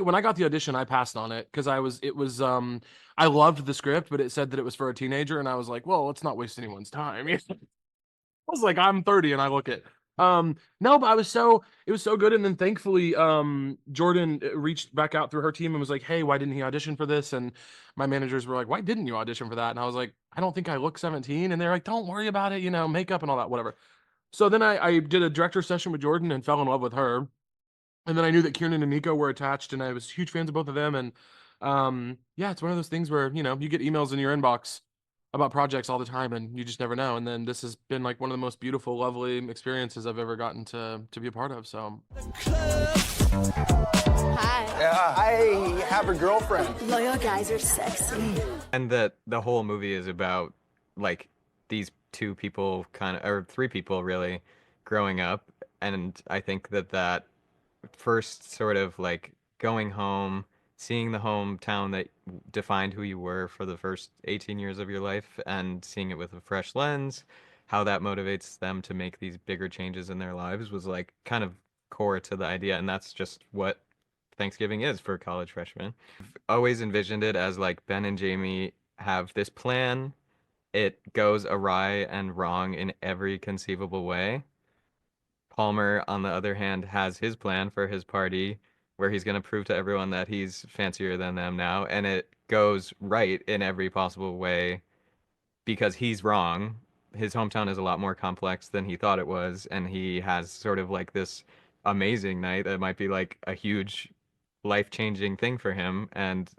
when I got the audition, I passed on it because I loved the script, but it said that it was for a teenager, and I was like, well, let's not waste anyone's time. I was like, I'm 30 and I look it. No, but it was so good. And then thankfully, Jordan reached back out through her team and was like, hey, why didn't he audition for this? And my managers were like, why didn't you audition for that? And I was like, I don't think I look 17. And they're like, don't worry about it, makeup and all that, whatever. So then I did a director session with Jordan and fell in love with her. And then I knew that Kiernan and Nico were attached, and I was huge fans of both of them. And yeah, it's one of those things where you get emails in your inbox about projects all the time, and you just never know. And then this has been like one of the most beautiful, lovely experiences I've ever gotten to be a part of. So. Hi. Yeah, I have a girlfriend. Loyal guys are sexy. And the whole movie is about like these two people or three people really growing up, and I think that first sort of like going home, seeing the hometown that defined who you were for the first 18 years of your life and seeing it with a fresh lens, how that motivates them to make these bigger changes in their lives was like kind of core to the idea. And that's just what Thanksgiving is for college freshmen. I've always envisioned it as like Ben and Jamie have this plan. It goes awry and wrong in every conceivable way. Palmer, on the other hand, has his plan for his party where he's going to prove to everyone that he's fancier than them now, and it goes right in every possible way because he's wrong. His hometown is a lot more complex than he thought it was, and he has sort of like this amazing night that might be like a huge life-changing thing for him, and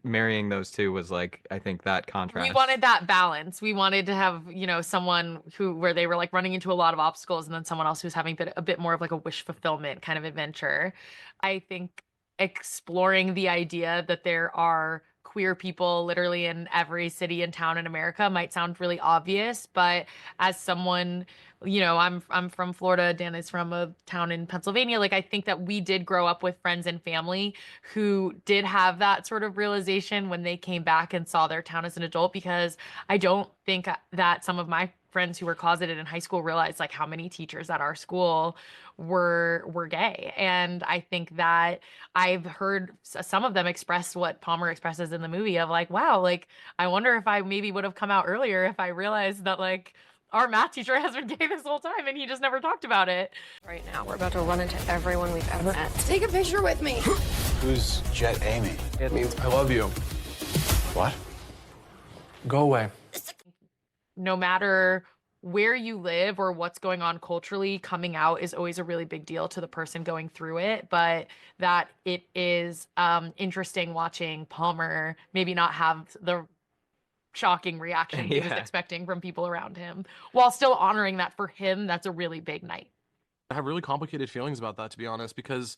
marrying those two was like, I think that contrast. We wanted that balance. We wanted to have, someone where they were like running into a lot of obstacles and then someone else who's having a bit more of like a wish fulfillment kind of adventure. I think exploring the idea that there are queer people literally in every city and town in America might sound really obvious, but as someone, I'm from Florida, Dan is from a town in Pennsylvania. Like I think that we did grow up with friends and family who did have that sort of realization when they came back and saw their town as an adult, because I don't think that some of my friends who were closeted in high school realized like how many teachers at our school were gay. And I think that I've heard some of them express what Palmer expresses in the movie of like, wow, like I wonder if I maybe would have come out earlier if I realized that like our math teacher has been gay this whole time and he just never talked about it. Right now, we're about to run into everyone we've ever met. Take a picture with me. Who's Jet Amy? It means I love you. What? Go away. No matter where you live or what's going on culturally, coming out is always a really big deal to the person going through it. But that it is interesting watching Palmer maybe not have the shocking reaction he was expecting from people around him, while still honoring that for him, that's a really big night. I have really complicated feelings about that, to be honest, because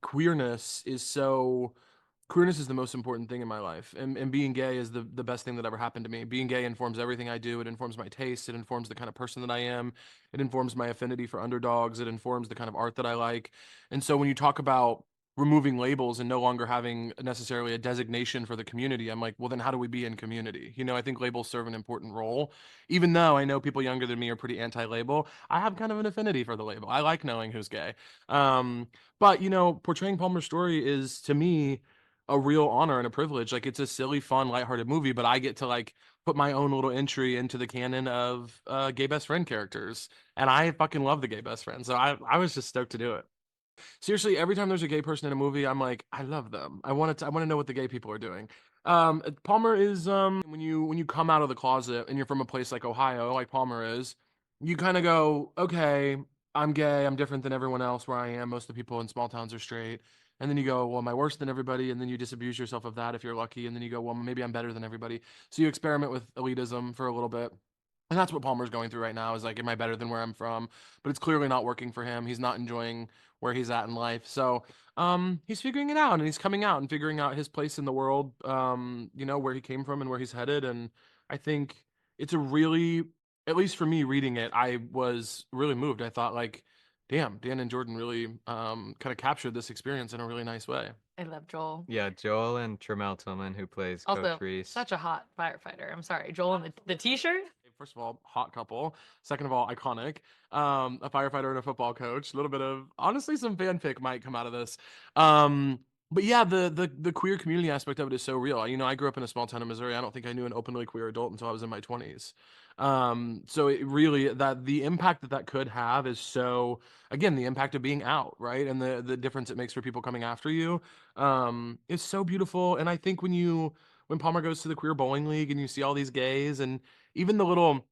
queerness is the most important thing in my life, and being gay is the best thing that ever happened to me. Being gay informs everything I do. It informs my taste. It informs the kind of person that I am. It informs my affinity for underdogs. It informs the kind of art that I like. And so when you talk about removing labels and no longer having necessarily a designation for the community, I'm like, well, then how do we be in community? I think labels serve an important role. Even though I know people younger than me are pretty anti-label, I have kind of an affinity for the label. I like knowing who's gay. But portraying Palmer's story is, to me, a real honor and a privilege. Like, it's a silly, fun, lighthearted movie, but I get to like put my own little entry into the canon of gay best friend characters, and I fucking love the gay best friend. So I was just stoked to do it. Seriously, every time there's a gay person in a movie, I'm like, I love them. I want to know what the gay people are doing. Palmer is when you come out of the closet and you're from a place like Ohio, like Palmer is, you kind of go, okay, I'm gay, I'm different than everyone else where I am. Most of the people in small towns are straight. And then you go, well, am I worse than everybody? And then you disabuse yourself of that if you're lucky. And then you go, well, maybe I'm better than everybody. So you experiment with elitism for a little bit. And that's what Palmer's going through right now, is like, am I better than where I'm from? But it's clearly not working for him. He's not enjoying where he's at in life. So he's figuring it out, and he's coming out and figuring out his place in the world, where he came from and where he's headed. And I think it's a really, at least for me reading it, I was really moved. I thought like, damn, Dan and Jordan really kind of captured this experience in a really nice way. I love Joel. Yeah, Joel and Tramel Tillman, who plays Also, Coach Reese. such a hot firefighter. I'm sorry, Joel in the t-shirt. first of all, hot couple. Second of all, iconic. A firefighter and a football coach. A little bit of, honestly, some fanfic might come out of this. But yeah, the queer community aspect of it is so real. You know, I grew up in a small town in Missouri. I don't think I knew an openly queer adult until I was in my 20s. So it really, that the impact that that could have is so, again, the impact of being out, right? And the difference it makes for people coming after you, is so beautiful. And I think when Palmer goes to the queer bowling league and you see all these gays, and even the little,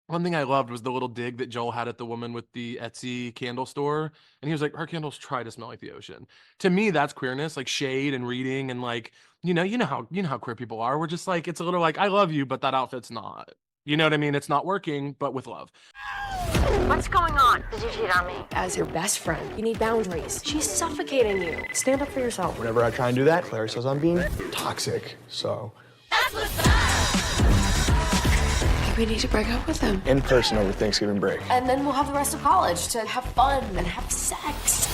one thing I loved was the little dig that Joel had at the woman with the Etsy candle store. And he was like, her candles try to smell like the ocean. To me, that's queerness, like shade and reading, and like, you know how queer people are. We're just like, it's a little like, I love you, but that outfit's not. You know what I mean? It's not working, but with love. What's going on? Did you cheat on me? As your best friend, you need boundaries. She's suffocating you. Stand up for yourself. Whenever I try and do that, Claire says I'm being toxic. So We need to break up with him. in person over Thanksgiving break. And then we'll have the rest of college to have fun and have sex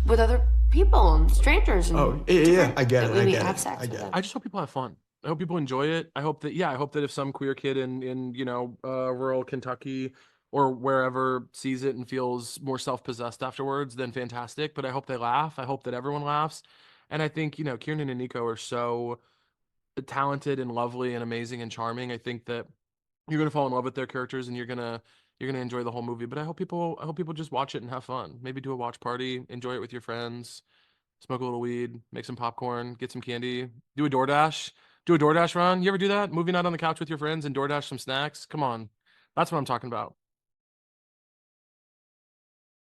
with other people and strangers. And Yeah, I get it. We I need get to have it. sex I with get them. it. I just hope people have fun. I hope people enjoy it. I hope that if some queer kid in rural Kentucky or wherever sees it and feels more self-possessed afterwards, then fantastic. But I hope they laugh. I hope that everyone laughs. And I think, Kiernan and Nico are so talented and lovely and amazing and charming. I think that you're gonna fall in love with their characters, and you're gonna enjoy the whole movie. But I hope people just watch it and have fun. Maybe do a watch party, enjoy it with your friends, smoke a little weed, make some popcorn, get some candy, do a DoorDash run. You ever do that? Movie night on the couch with your friends and DoorDash some snacks? Come on. That's what I'm talking about.